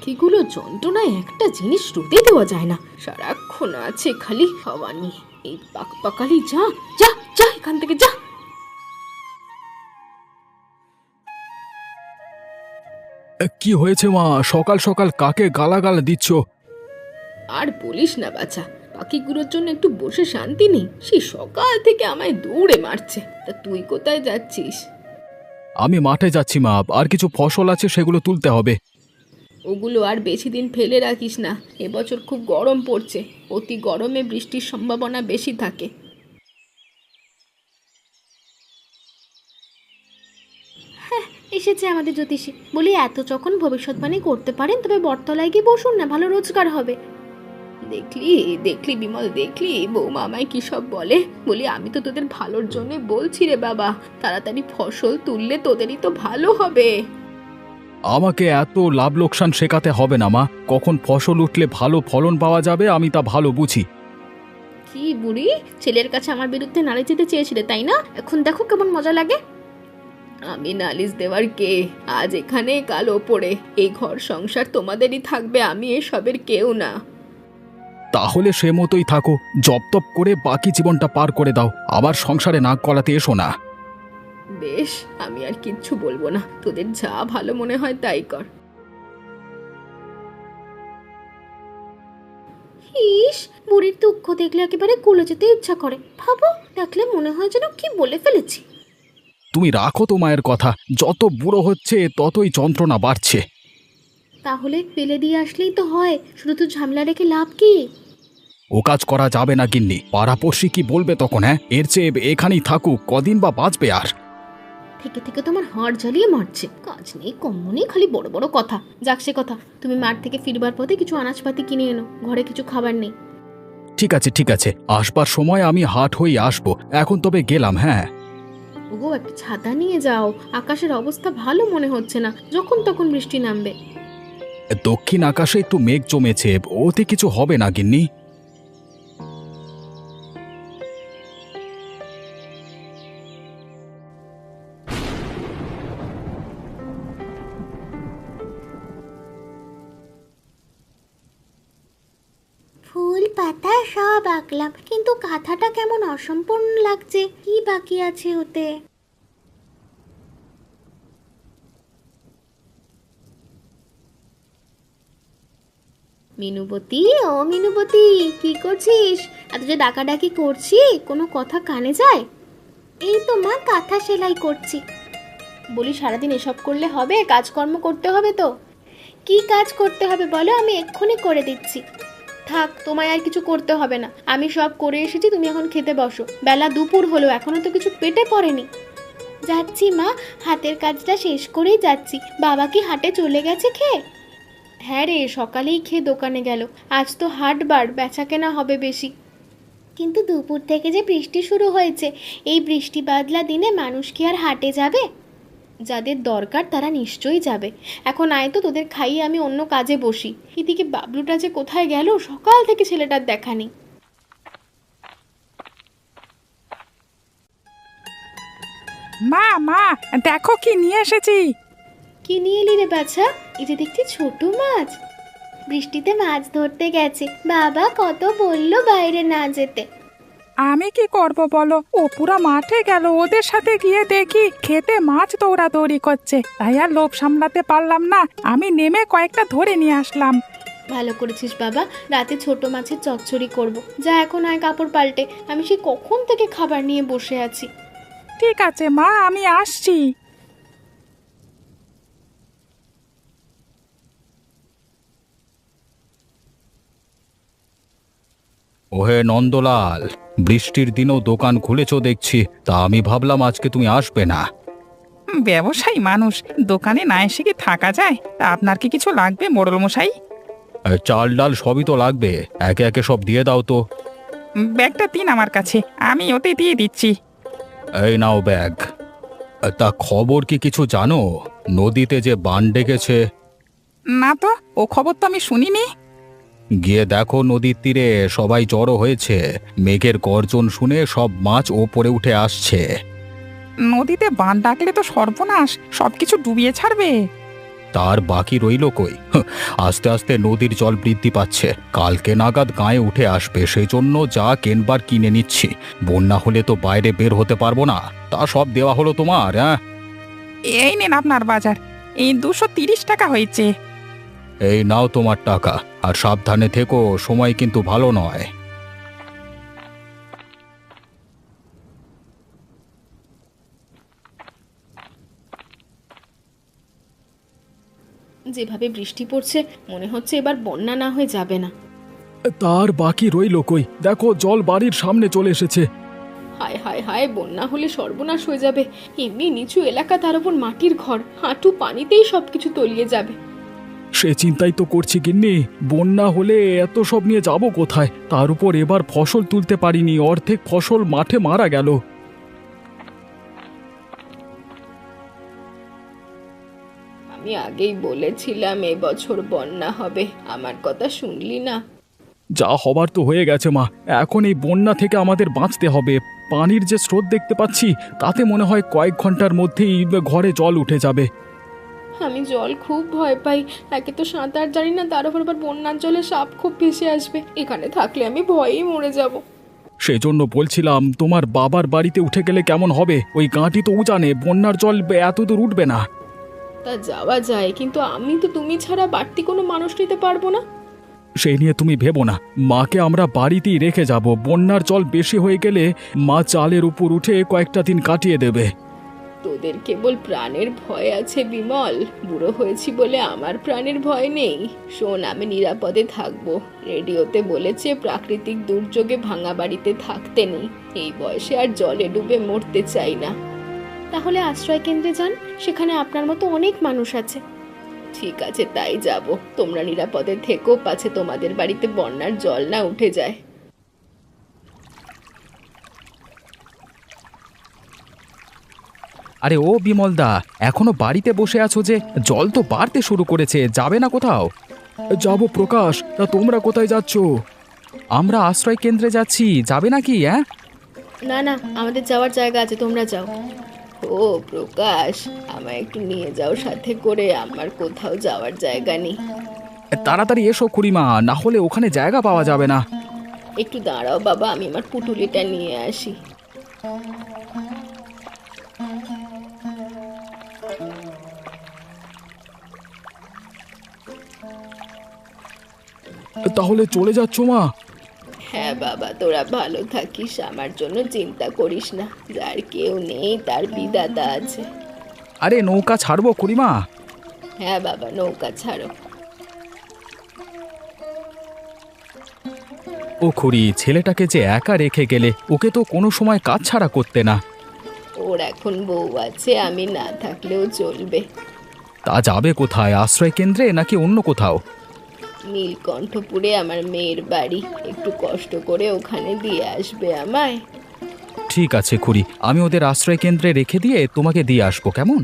পাখিগুলো যন্ত্রণায় একটা জিনিস রোদে দেওয়া যায় না, সারাক্ষণ আছে খালি হাওয়া নিয়ে। এই পাকালি যা যা যা এখান থেকে যা। কি হয়েছে মা, সকাল সকাল কাকে গালাগাল দিচ্ছ? আর বলিস না বাছা, পাখিগুলোর জন্য একটু বসে শান্তি নেই, সেই সকাল থেকে আমায় দৌড়ে মারছে। তা তুই কোথায় যাচ্ছিস? আমি মাঠে যাচ্ছি মা, আর কিছু ফসল আছে সেগুলো তুলতে হবে। ওগুলো আর বেশি দিন ফেলে রাখিস না, এবছর খুব গরম পড়ছে, অতি গরমে বৃষ্টির সম্ভাবনা বেশি থাকে। এসেছে আমাদের জ্যোতিষী, বলি এত যখন ভবিষ্যৎবাণী করতে পারেন তবে বটতলায় গিয়ে বসুন না, ভালো রোজগার হবে। দেখলি দেখলি বিমল, দেখলি বৌমা আমায় কি সব বলে। বলি আমি তো তোদের ভালোর জন্য বলছি রে বাবা, তাড়াতাড়ি ফসল তুললে তোদেরই তো ভালো হবে। আমাকে এত লাভ লোকসান শেখাতে হবে না মা, কখন ফসল উঠলে ভালো ফলন পাওয়া যাবে আমি তা ভালো বুঝি। কি বুড়ি, ছেলের কাছে আমার বিরুদ্ধে নালিশ দিতে চেয়েছিলে তাই না? এখন দেখো কেমন মজা লাগে। আমি নালিশ দেওয়ার কে? আজ এখানে কাল ওপরে, এই ঘর সংসার তোমাদেরই থাকবে, আমি এসবের কেউ না। তাহলে সে মতোই থাকো, জপ তপ করে বাকি জীবনটা পার করে দাও, আবার সংসারে নাক গলাতে এসো না। বেশ, আমি আর কিচ্ছু বলবো না, তোদের যা ভালো মনে হয় তাই কর। ইস, বুড়ির দুঃখ দেখলে একেবারে কুলে যেতে ইচ্ছা করে, ভাবো দেখলে মনে হয় যেন কি বলে ফেলেছি। তুমি রাখো তো মায়ের কথা, যত বুড়ো হচ্ছে ততই যন্ত্রণা বাড়ছে। তাহলে ফেলে দিয়ে আসলেই তো হয়, শুধু তো ঝামেলা রেখে লাভ কি? ও কাজ করা যাবে না গিন্নি, পাড়াপড়শি কি বলবে তখন? হ্যাঁ, এর চেয়ে এখানেই থাকুক, কদিন বা বাঁচবে আর। থেকে থেকে তোমার হাড় জ্বালিয়ে মারছে, কাজ নেই কম্ম নেই, খালি বড় বড় কথা। যাক সে কথা, তুমি মাঠ থেকে ফিরবার পথে কিছু আনাজপাতি কিনে এনো, ঘরে কিছু খাবার নেই। ঠিক আছে ঠিক আছে, আসবার সময় আমি হাট হয়ে আসবো, এখন তবে গেলাম। হ্যাঁ ওগো, একটা ছাতা নিয়ে যাও, আকাশের অবস্থা ভালো মনে হচ্ছে না, যখন তখন বৃষ্টি নামবে। দক্ষিণ আকাশে একটু মেঘ জমেছে, ওতে কিছু হবে না গিন্নি। ফুল পাতা সব আঁকলাম, কিন্তু কাঁথাটা কেমন অসম্পূর্ণ লাগছে, কি বাকি আছে ওতে? মিনুবতী, ও মিনুবতী, কি করছিস? এত যে ডাকাডাকি করছি, কোনো কথা কানে যায়? এই তো মা, কাঁথা সেলাই করছি। বলি সারাদিন এসব করলে হবে? কাজকর্ম করতে হবে তো। কি কাজ করতে হবে বলো, আমি এক্ষুনি করে দিচ্ছি। থাক, তোমায় আর কিছু করতে হবে না, আমি সব করে এসেছি, তুমি এখন খেতে বসো, বেলা দুপুর হলো, এখনো তো কিছু পেটে পড়েনি। যাচ্ছি মা, হাতের কাজটা শেষ করেই যাচ্ছি। বাবা কি হাটে চলে গেছে খেয়ে? হ্যাঁ রে, সকালেই খেয়ে দোকানে গেল, আজ তো হাটবার, বেচা কেনা হবে বেশি। কিন্তু দুপুর থেকে যে বৃষ্টি শুরু হয়েছে, এই বৃষ্টি বাদলা দিনে মানুষ কি আর হাটে যাবে? যাদের দরকার তারা নিশ্চয়ই যাবে। এখন আয় তো, তোদের খাইয়ে আমি অন্য কাজে বসি। এদিকে বাবলুটা যে কোথায় গেল, সকাল থেকে ছেলেটার দেখা নেই। মা মা, দেখো কি নিয়ে এসেছি। কি নিয়ে এলি রে বাছা? এই যে দেখছি ছোট মাছ। বৃষ্টিতে মাছ ধরতে গেছে, বাবা কত বললো বাইরে না যেতে। আমি কি করব বলো, ও পুরা মাঠে গেল, ওদের সাথে গিয়ে দেখি খেতে মাছ দৌড়াদৌড়ি করছে, তাই আর লোভ সামলাতে পারলাম না, আমি নেমে কয়েকটা ধরে নিয়ে আসলাম। ভালো করেছিস বাবা, রাতে ছোট মাছের চচ্চড়ি করব। যা এখন আয় কাপড় পাল্টে, আমি সে কখন থেকে খাবার নিয়ে বসে আছি। ঠিক আছে মা, আমি আসছি। ওহে নন্দলাল, বৃষ্টির দিনেও দোকান খুলেছো দেখছি, তা আমি ভাবলাম আজকে তুমি আসবে না। ব্যবসায়ী মানুষ, দোকানে না এসে কি থাকা যায়? তা আপনার কি কিছু লাগবে মোড়ল মশাই? চাল ডাল সবই তো লাগবে, একে একে সব দিয়ে দাও তো। ব্যাগটা দিন আমার কাছে, আমি ওতে দিয়ে দিচ্ছি। এই নাও ব্যাগ। তা খবর কি কিছু জানো? নদীতে যে বান ডেকেছে। না তো, ও খবর তো আমি শুনিনি। গিয়ে দেখো নদীর তীরে সবাই জড়ো হয়েছে, মেঘের গর্জন শুনে সব মাছ ওপরে উঠে আসছে। নদীতে বান ডাকলে তো সর্বনাশ, সবকিছু ডুবিয়ে ছাড়বে। তার বাকি রইল কই? আস্তে আস্তে নদীর জল বৃদ্ধি পাচ্ছে, কালকে নাগাদ গায়ে উঠে আসবে, সেই জন্য যা কেনবার কিনে নিচ্ছি। বন্যা হলে তো বাইরে বের হতে পারবো না। তা সব দেওয়া হলো তোমার? হ্যাঁ, এই নিন আপনার বাজার, এই 230 টাকা হয়েছে। এই নাও তোমার টাকা, আর সাবধানে থেকো, সময় কিন্তু ভালো নয়। যেভাবে বৃষ্টি পড়ছে মনে হচ্ছে এবার বন্যা না হয়ে যাবে না। তার বাকি রইল কই? দেখো জল বাড়ির সামনে চলে এসেছে। হায় হায় হায়, বন্যা হলে সর্বনাশ হয়ে যাবে। এমনি নিচু এলাকা, তার উপর মাটির ঘর, হাঁটু পানিতেই সবকিছু তলিয়ে যাবে। সে চিন্তাই তো করছি গিন্নি, বন্যা হলে এত সব নিয়ে যাব কোথায়? তার উপর এবার ফসল তুলতে পারিনি, অর্ধেক ফসল মাঠে মারা গেল। আমি আগেই বলেছিলাম এবছর বন্যা হবে, আমার কথা শুনলি না? যা হবার তো হয়ে গেছে মা, এখন এই বন্যা থেকে আমাদের বাঁচতে হবে। পানির যে স্রোত দেখতে পাচ্ছি, তাতে মনে হয় কয়েক ঘন্টার মধ্যেই ঘরে জল উঠে যাবে। আমি জল খুব ভয় পাই। একে তো সাঁতার জানি না, তার উপর আবার বন্যার জলে সাপ খুব ভেসে আসবে। এখানে থাকলে আমি ভয়েই মরে যাব। সেজন্য বলছিলাম তোমার বাবার বাড়িতে উঠে গেলে কেমন হবে? ওই গাঁটি তো উজানে, বন্যার জল এত দূর উঠবে না। তা যাওয়া যায়, কিন্তু আমি তো তুমি ছাড়া বাড়তি কোনো মানুষ নিতে পারবো না। সেই নিয়ে তুমি ভেবো না, মাকে আমরা বাড়িতেই রেখে যাব। বন্যার জল বেশি হয়ে গেলে মা চালের উপর উঠে কয়েকটা দিন কাটিয়ে দেবে। তোদের কেবল প্রাণের ভয় আছে বিমল, বুড়ো হয়েছি বলে আমার প্রাণের ভয় নেই। শোন, আমি নিরাপদে থাকবো। রেডিওতে বলেছে প্রাকৃতিক দুর্যোগে ভাঙা বাড়িতে থাকতে নেই। এই বয়সে আর জলে ডুবে মরতে চাই না। তাহলে আশ্রয় কেন্দ্রে যান, সেখানে আপনার মতো অনেক মানুষ আছে। ঠিক আছে, তাই যাব। তোমরা নিরাপদে থেকো, পাছে তোমাদের বাড়িতে বন্যার জল না উঠে যায়। আরে ও বিমলদা, এখনো বাড়িতে বসে আছো যে? জল তো বাড়তে শুরু করেছে, যাবে না কোথাও? যাব প্রকাশ, তা তোমরা কোথায় যাচ্ছ? আমরা আশ্রয় কেন্দ্রে যাচ্ছি, যাবে নাকি? হ্যাঁ, না না, আমাদের যাওয়ার জায়গা আছে, তোমরা যাও। ও প্রকাশ, আমায় একটু নিয়ে যাও সাথে করে, আমার কোথাও যাওয়ার জায়গা নেই। তাড়াতাড়ি এসো খুড়িমা, না হলে ওখানে জায়গা পাওয়া যাবে না। একটু দাঁড়াও বাবা, আমি আমার পুটুলিটা নিয়ে আসি। তাহলে চলে যাচ্ছ মা? হ্যাঁ বাবা, তোরা ভালো থাকিস, আমার জন্য চিন্তা করিস না। যার কেউ নেই তার বিধাতা আছে। আরে নৌকা ছাড়বো খুড়িমা? হ্যাঁ বাবা, নৌকা ছাড়ো। ও খুড়ি, ছেলেটাকে যে একা রেখে গেলে, ওকে তো কোনো সময় কাজ ছাড়া করতে না। ওর এখন বউ আছে, আমি না থাকলেও চলবে। তা যাবে কোথায়? আশ্রয় কেন্দ্রে নাকি অন্য কোথাও? নীলকণ্ঠপুরে আমার মেয়ের বাড়ি, একটু কষ্ট করে ওখানে দিয়ে আসবে আমায়। ঠিক আছে খুড়ি, আমি ওদের আশ্রয় কেন্দ্রে রেখে দিয়ে তোমাকে দিয়ে আসবো, কেমন?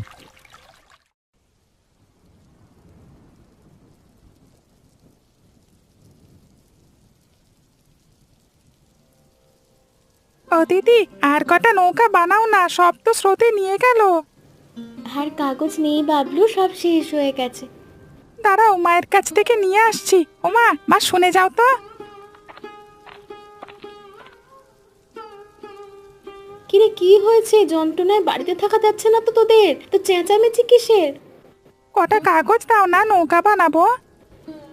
ও দিদি, আর কটা নৌকা বানাও না, সব তো স্রোতে নিয়ে গেল। আর কাগজ নেই বাবলু, সব শেষ হয়ে গেছে। দাঁড়াও, মায়ের কাছ থেকে নিয়ে আসছি। ওমা, মা শুনে যাও তো। কিরে, কি হয়েছে? যন্ত্রণায় বাড়িতে থাকা যাচ্ছে না তো তোদের? তো চেঁচামেচি কিসের? কটা কাগজ দাও না, নৌকা বানাবো।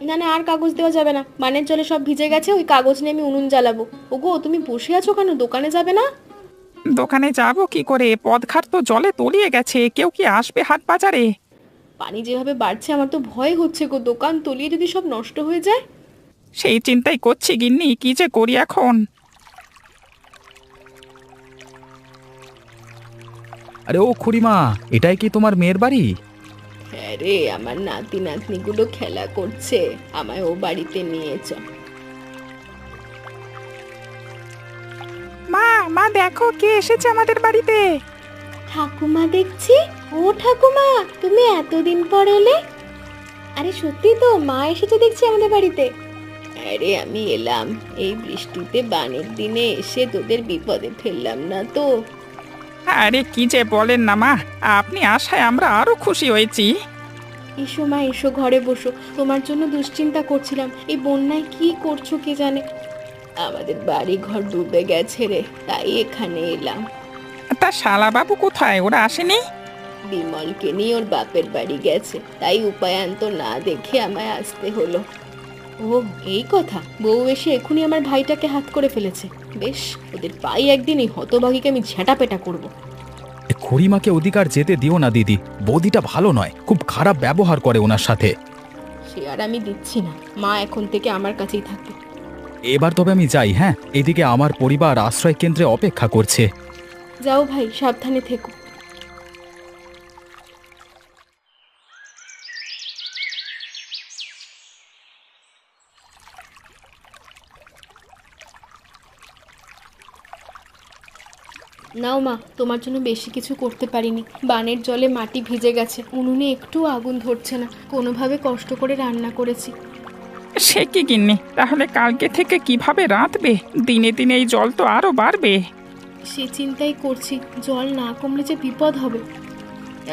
না না, আর কাগজ দেওয়া যাবে না, বানের জলে সব ভিজে গেছে। ওই কাগজ নিয়ে আমি উনুন জ্বালাবো। ওগো, তুমি বসে আছো কেন? দোকানে যাবে না? দোকানে যাব কি করে? পদঘাট তো জলে তলিয়ে গেছে, কেউ কি আসবে হাট বাজারে? পানি যেভাবে বাড়ছে আমার তো ভয় হচ্ছে গো, দোকান তলিয়ে যদি সব নষ্ট হয়ে যায়। সেই চিন্তাই করছি গিন্নি, কি যে করি এখন। আরে ও খুড়িমা, এটাই কি তোমার মেয়ের বাড়ি? হ্যাঁ রে, আমার নাতি নাতনিগুলো খেলা করছে, আমায় ও বাড়িতে নিয়ে চ। মা, মা দেখো কে এসেছে আমাদের বাড়িতে। ঠাকুমা দেখছি। ও ঠাকুমা, তুমি এতদিন পর এলে? আরে সত্যি তো, মা এসেছে দেখছি আমাদের বাড়িতে। আরে আমি এলাম, এই বৃষ্টিতে বানের দিনে এসে তোদের বিপদে ফেললাম না তো? আরে কি যে বলেন না মা, আপনি আসায় আমরা আরো খুশি হয়েছি। এসো মা, এসো ঘরে বসো। তোমার জন্য দুশ্চিন্তা করছিলাম, এই বন্যায় কি করছো কে জানে। আমাদের বাড়ি ঘর ডুবে গেছে রে, তাই এখানে এলাম। তা শালাবাবু কোথায়? ওরা আসেনি? বিমলকে নিয়ে ওর বাপের বাড়ি গেছে, তাই উপায়ান্ত না দেখে আমায় আসতে হলো। ও এই কথা, বউ এসে এখনই আমার ভাইটাকে হাত করে ফেলেছে। বেশ, ওদের পাই একদিন এই হতভাগীকে আমি ঝেঁটাপেটা করবো। খুড়িমাকে অধিকার যেতে দিও না দিদি, বৌদিটা ভালো নয়, খুব খারাপ ব্যবহার করে ওনার সাথে। সে আর আমি দিচ্ছি না, মা এখন থেকে আমার কাছেই থাকবে। এবার তবে আমি যাই, হ্যাঁ? এদিকে আমার পরিবার আশ্রয় কেন্দ্রে অপেক্ষা করছে। যাও ভাই, সাবধানে থেকো। নাও মা, তোমার জন্য বেশি কিছু করতে পারিনি। বানের জলে মাটি ভিজে গেছে, উনুনে একটু আগুন ধরছে না, কোনোভাবে কষ্ট করে রান্না করেছি। সে কি গিন্নি, তাহলে কালকে থেকে কিভাবে রাঁধবে? দিনে দিনে এই জল তো আরো বাড়বে। সে চিন্তাই করছি, জল না কমলে যে বিপদ হবে।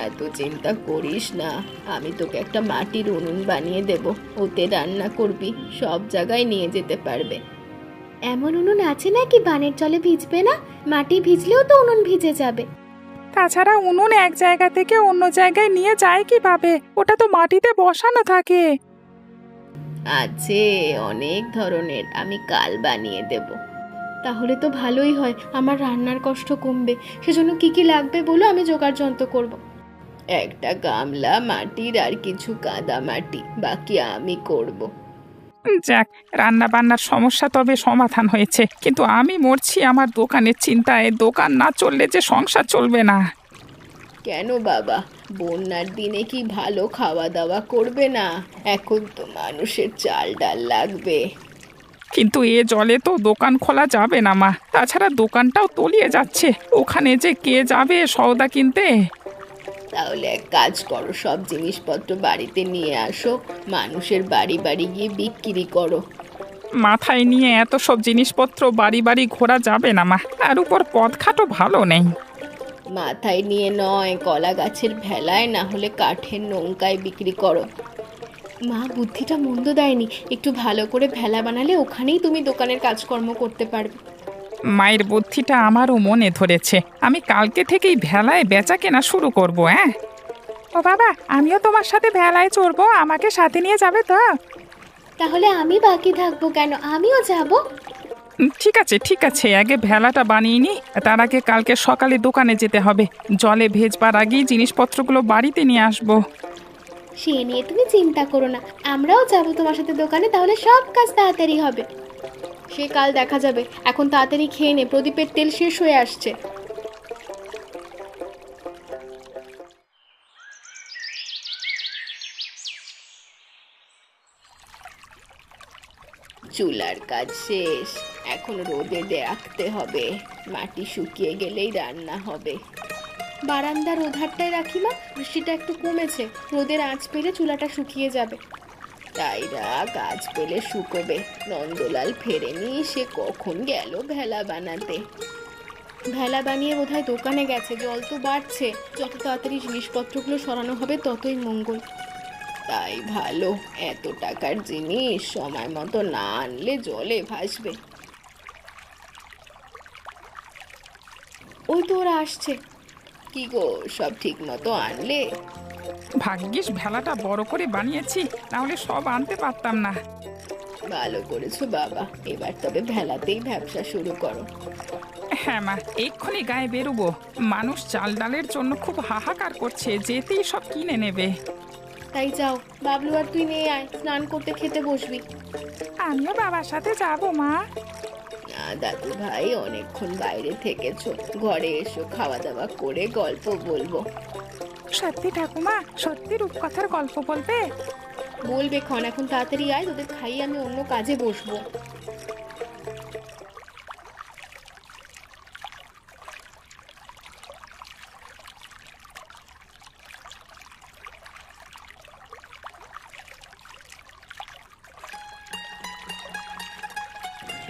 এত চিন্তা করিস না, আমি তোকে একটা মাটির উনুন বানিয়ে দেব, ওতে রান্না করবি, সব জায়গায় নিয়ে যেতে পারবে। এমন উনুন আছে নাকি বানের জলে ভিজবে না? মাটি ভিজলেও তো উনুন ভিজে যাবে। তাছাড়া উনুন এক জায়গা থেকে অন্য জায়গায় নিয়ে যায় কিভাবে? ওটা তো মাটিতে বসানো থাকে। আছে অনেক ধরনের, আমি কাল বানিয়ে দেব। তাহলে তো ভালোই হয়, আমার রান্নার কষ্ট কমবে। সেজন্য কি কি লাগবে বলো, আমি জোগাড় যন্ত্র করব। একটা গামলা মাটির আর কিছু কাদা মাটি, বাকি আমি করব। যাক, রান্না বান্নার সমস্যা তবে সমাধান হয়েছে, কিন্তু আমি মরছি আমার দোকানের চিন্তায়। দোকান না চললে যে সংসার চলবে না। কেন বাবা, বন্যার দিনে কি ভালো খাওয়া দাওয়া করবে না? এখন তো মানুষের চাল ডাল লাগবে। কিন্তু এ জলে তো দোকান খোলা যাবে না মা, তাছাড়া দোকানটাও তলিয়ে যাচ্ছে। ওখানে যে কে যাবে সওদা কিনতে? তাহলে এক কাজ করো, সব জিনিসপত্র বাড়িতে নিয়ে আসো, মানুষের বাড়ি বাড়ি গিয়ে বিক্রি করো। মাথায় নিয়ে এত সব জিনিসপত্র বাড়ি বাড়ি ঘোরা যাবে না মা, তার উপর পথঘাটও ভালো নেই। মাথায় নিয়ে নয়, কলা গাছের ভেলায়, না হলে কাঠের নৌকায় বিক্রি করো। মা বুদ্ধিটা মন্দ দেয়নি, একটু ভালো করে ভেলা বানালে ওখানেই তুমি দোকানের কাজকর্ম করতে পারবে। মায়ের বুদ্ধিটা আমারও মনে ধরেছে, আমি কালকে থেকেই ভেলায় বেচা কেনা শুরু করব। হ্যাঁ ও বাবা, আমিও তোমার সাথে ভেলায় চড়বো, আমাকে সাথে নিয়ে যাবে তো? তাহলে আমি বাকি থাকবো কেন, আমিও যাব। ঠিক আছে ঠিক আছে, আগে ভেলাটা বানিয়ে নি, তার আগে কালকে সকালে দোকানে যেতে হবে। জলে ভেজবার আগেই জিনিসপত্রগুলো বাড়িতে নিয়ে আসবো। সে নিয়ে তুমি চিন্তা করো না, আমরাও যাবো তোমার সাথে দোকানে, তাহলে সব কাজ তাড়াতাড়ি হবে। সে কাল দেখা যাবে, এখন তাড়াতাড়ি খেয়ে নে, প্রদীপের তেল শেষ হয়ে আসছে। চুলার কাজ শেষ, এখন রোদে রাখতে হবে, মাটি শুকিয়ে গেলেই রান্না হবে। বারান্দার ওধারটায় রাখি মা, বৃষ্টিটা একটু কমেছে, রোদের আঁচ পেলে চুলাটা শুকিয়ে যাবে। তাই রাখ, আজ পেলে শুকোবে। নন্দলাল ফেরেনি, সে কখন গেল ভেলা বানাতে। ভেলা বানিয়ে বোধহয় দোকানে গেছে, জল তো বাড়ছে, যত তাড়াতাড়ি জিনিসপত্রগুলো সরানো হবে ততই মঙ্গল। তাই ভালো, এত টাকার জিনিস সময় মতো না আনলে জলে ভাসবে। ওই তো ওরা আসছে। কি গো, সব ঠিক মতো আনলে? ভাগ্যিস ভেলাটা বড় করে বানিয়েছি, নাহলে সব আনতে পারতাম না। ভালো করেছো বাবা, এবার তবে ভেলাতেই ব্যবসা শুরু করো। হ্যাঁ মা, এক্ষুনি গায়ে বেরোবো। মানুষ চাল ডালের জন্য খুব হাহাকার করছে, যেতেই সব কিনে নেবে। তাই যাও, বাবলু আর তুই নিয়ে আয়, স্নান করতে খেতে বসবি। আমিও বাবার সাথে যাবো মা। না দাদু ভাই, অনেকক্ষণ বাইরে থেকেছো, ঘরে এসো, খাওয়া দাওয়া করে গল্প বলবো। সত্যি ঠাকুমা, সত্যি রূপকথার গল্প বলবে? বলবে ক্ষণ, এখন তাড়াতাড়ি আয়, তোদের খাইয়ে আমি অন্য কাজে বসবো।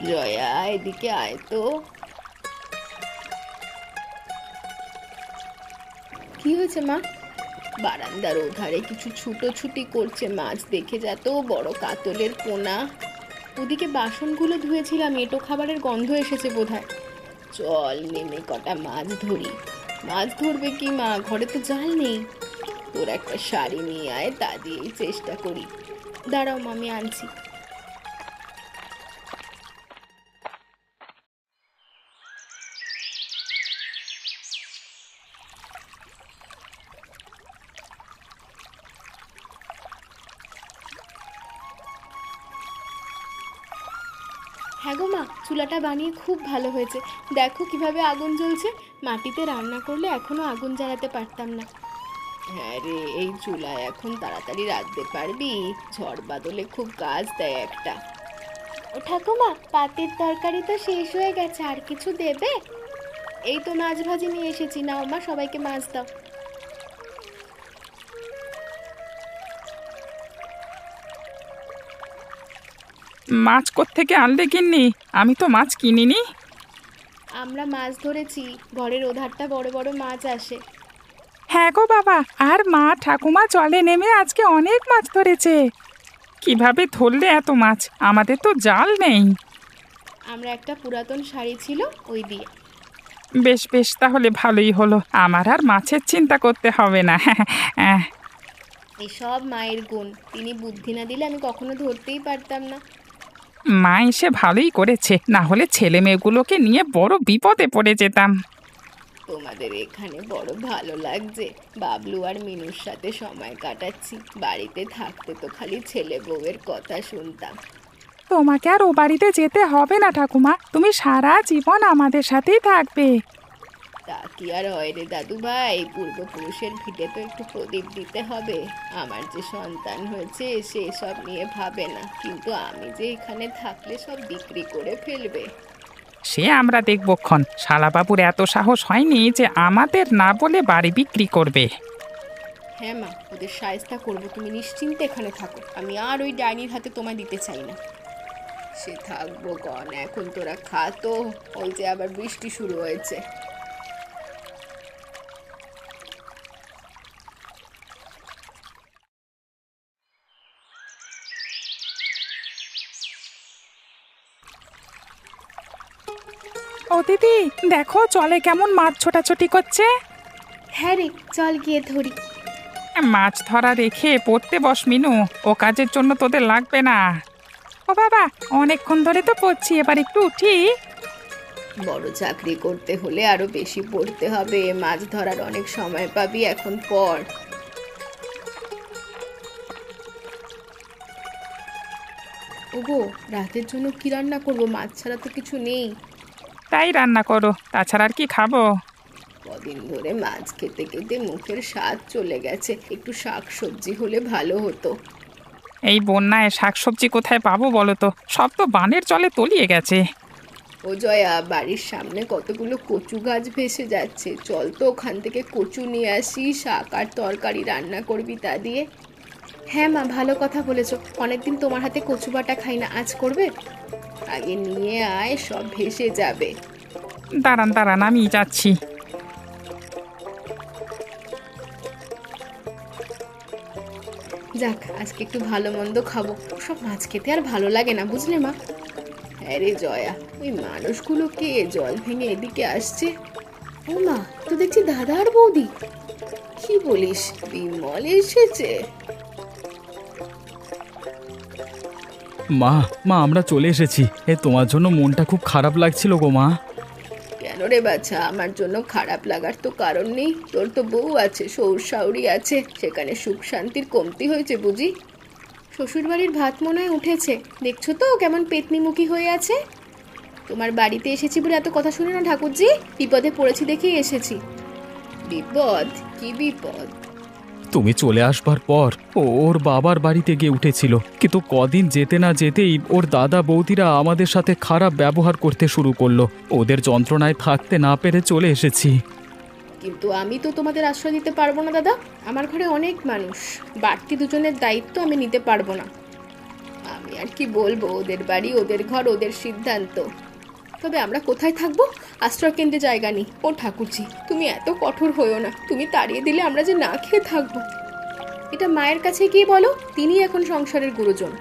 জয়া, এদিকে আয় তো। কি হয়েছে মা? বারান্দার ওধারে কিছু ছুটোছুটি করছে মাছ, দেখে যা তো, বড় কাতলের পোনা। ওদিকে বাসনগুলো ধুয়েছিলাম, এঁটো খাবারের গন্ধ এসেছে বোধহয়। চল নেমে কটা মাছ ধরি। মাছ ধরবে কি মা, ঘরে তো জাল নেই। তোর একটা শাড়ি নিয়ে আয়, তা দিয়েই চেষ্টা করি। দাঁড়াও মা, আমি আনছি। হ্যাঁ গো মা, চুলাটা বানিয়ে খুব ভালো হয়েছে। দেখো কিভাবে আগুন জ্বলছে। মাটিতে রান্না করলে এখনো আগুন জ্বালাতে পারতাম না। হ্যাঁ রে, এই চুলায় এখন তাড়াতাড়ি রাঁধতে পারবি? ঝড় বাদলে খুব কাজ দেয় একটা। ও ঠাকুমা, পাতের তরকারি তো শেষ হয়ে গেছে, আর কিছু দেবে? এই তো মাছ ভাজি নিয়ে এসেছি, নাও মা, সবাইকে মাছ দাও। মাছ কোত্থেকে আনলে গিন্নি? আমি তো মাছ কিনিনি। আমরা মাছ ধরেছি, ঘরের ওধারটা বড় বড় মাছ আসে। হ্যাঁ গো বাবা, আর মা ঠাকুমা জলে নেমে আজকে অনেক মাছ ধরেছে। কিভাবে ধরলে এত মাছ? আমাদের তো জাল নেই। আমরা একটা পুরাতন শাড়ি ছিল, ওই দিয়ে। বেশ বেশ, তাহলে ভালোই হলো, আমার আর মাছের চিন্তা করতে হবে না। এসব মায়ের গুণ, তিনি বুদ্ধি না দিলে আমি কখনো ধরতেই পারতাম না। মা এসে ভালোই করেছে, না হলে ছেলে মেয়েগুলোকে নিয়ে বড় বিপদে পড়ে যেতাম। তোমাদের এখানে বড় ভালো লাগছে, বাবলু আর মিনুর সাথে সময় কাটাচ্ছি। বাড়িতে থাকতে তো খালি ছেলে বউয়ের কথা শুনতাম। তোমাকে আর ও বাড়িতে যেতে হবে না ঠাকুমা, তুমি সারা জীবন আমাদের সাথেই থাকবে। তা কি আর হয় রে দাদু ভাই, পূর্বপুরুষের ভিটে তো একটু প্রদীপ দিতে হবে। আমার যে সন্তান হয়েছে সে সব নিয়ে ভাবে না, কিন্তু আমি যে এখানে থাকলে সব বিক্রি করে ফেলবে। সে আমরা দেখবক্ষণ। শালাবাবুর এত সাহস হয়নি যে আমাদের না বলে বাড়ি বিক্রি করবে। হ্যাঁ মা, ওদের সায়স্তা করবো, তুমি নিশ্চিন্তে এখানে থাকো। আমি আর ওই ডাইনির হাতে তোমায় দিতে চাই না। সে থাকবো কন, এখন তোরা খা তো, ওই যে আবার বৃষ্টি শুরু হয়েছে। ও দিদি, দেখো জলে কেমন মাছ ছোটাছুটি করছে। হ্যাঁ রে, চল গিয়ে ধরি। মাছ ধরা রেখে পড়তে বস মিনু, ও কাজের জন্য তোদের লাগবে না। ও বাবা, অনেকক্ষণ ধরে তো পড়ছি, এবার একটু উঠি। বড় চাকরি করতে হলে আরো বেশি পড়তে হবে, মাছ ধরার অনেক সময় পাবি, এখন পড়। ওগো, রাতের জন্য কি রান্না করবো? মাছ ছাড়া তো কিছু নেই। তাই রান্না করো, তাছাড়া আর কি খাবো? কদিন ধরে মাছ খেতে খেতে মুখের স্বাদ চলে গেছে, একটু শাক সবজি হলে ভালো হতো। এই বন্যায় শাকসবজি কোথায় পাবো বলো তো? সব তো বানের জলে তলিয়ে গেছে। ও জয়া, বাড়ির সামনে কতগুলো কচু গাছ ভেসে যাচ্ছে, চল তো ওখান থেকে কচু নিয়ে আসি, শাক আর তরকারি রান্না করবি তা দিয়ে। হ্যাঁ মা, ভালো কথা বলেছো, অনেকদিন তোমার হাতে কচু বাটা খাই না, আজ করবে? আগে নিয়ে আয়, সব ভেসে যাবে। দাঁড়ান দাঁড়ান, আমি যাচ্ছি। যাক, আজকে একটু ভালো মন্দ খাবো, সব মাছ খেতে আর ভালো লাগে না, বুঝলে মা? হ্যাঁ রে জয়া, ওই মানুষগুলো কে জল ভেঙে এদিকে আসছে? ও মা, তো দেখছি দাদা আর বৌদি। কি বলিস, বিমল এসেছে? মা মা আমরা চলে এসেছি। তোমার জন্য মনটা খুব খারাপ লাগছিল গো মা। কেন রে বাছা, আমার জন্য খারাপ লাগার তো কারণ নেই। তোর তো বউ আছে, শ্বশুর শাশুড়ি আছে, সেখানে সুখ শান্তির কমতি হয়েছে বুঝি? শ্বশুর বাড়ির ভাত মনে হয় উঠেছে, দেখছো তো কেমন পেতনিমুখী হয়ে আছে। তোমার বাড়িতে এসেছি বলে এত কথা শুনে না ঠাকুরজি, বিপদে পড়েছি দেখেই এসেছি। বিপদ? কি বিপদ? তুমি চলে আসবার পর ওর বাবার বাড়িতে গিয়ে উঠেছিল, কিন্তু কদিন যেতে না যেতেই ওর দাদা বৌদিরা আমাদের সাথে খারাপ ব্যবহার করতে শুরু করলো। ওদের যন্ত্রণায় থাকতে না পেরে চলে এসেছি। কিন্তু আমি তো তোমাদের আশ্রয় দিতে পারবো না দাদা, আমার ঘরে অনেক মানুষ, বাড়তি দুজনের দায়িত্ব আমি নিতে পারবো না। আমি আর কি বলবো, ওদের বাড়ি, ওদের ঘর, ওদের সিদ্ধান্ত। তবে আমরা কোথায় থাকবো? আশ্রয় কেন্দ্রে জায়গা নেই। ও ঠাকুরজি, তুমি এত কঠোর হইও না, তুমি তাড়িয়ে দিলে আমরা যে না খেয়ে থাকবো। এটা মায়ের কাছে গিয়ে বলো, তিনি এখন সংসারের গুরুজন।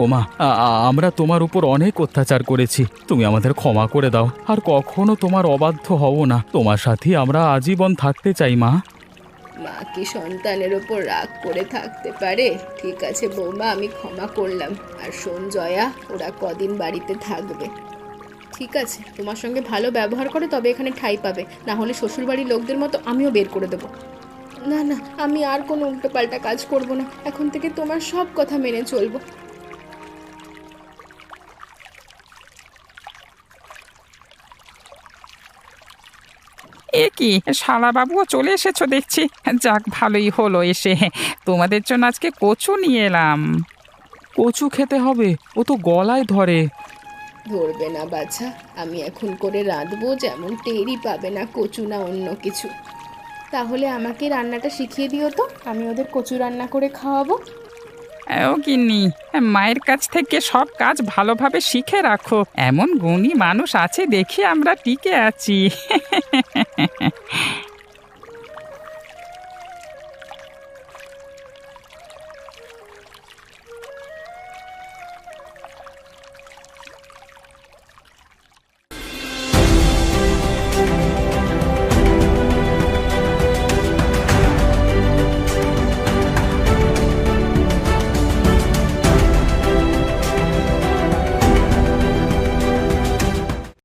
ও মা, আমরা তোমার উপর অনেক অত্যাচার করেছি, তুমি আমাদের ক্ষমা করে দাও। আর কখনো তোমার অবাধ্য হব না, তোমার সাথে আমরা আজীবন থাকতে চাই মা। মা কি সন্তানের ওপর রাগ করে থাকতে পারে? ঠিক আছে বৌমা, আমি ক্ষমা করলাম। আর শোন জয়া, ওরা কদিন বাড়িতে থাকবে। ঠিক আছে, তোমার সঙ্গে ভালো ব্যবহার করে তবে এখানে ঠাঁই পাবে, না হলে শ্বশুরবাড়ির লোকদের মতো আমিও বের করে দেবো। না না, আমি আর কোনো উল্টোপাল্টা কাজ করব না, এখন থেকে তোমার সব কথা মেনে চলবো। এ কি, শালাবাবুও চলে এসেছো দেখছি। যাক, ভালোই হলো এসে। তোমাদের জন্য আজকে কচু নিয়ে এলাম। কচু খেতে হবে, ও তো গলায় ধরে। ধরবে না বাছা, আমি এখন করে রাঁধবো, যেমন টেরই পাবে না কচু না অন্য কিছু। তাহলে আমাকে রান্নাটা শিখিয়ে দিও তো, আমি ওদের কচু রান্না করে খাওয়াবো। ও গিন্নি, মায়ের কাছ থেকে সব কাজ ভালোভাবে শিখে রাখো। এমন গুণী মানুষ আছে দেখি আমরা টিকে আছি।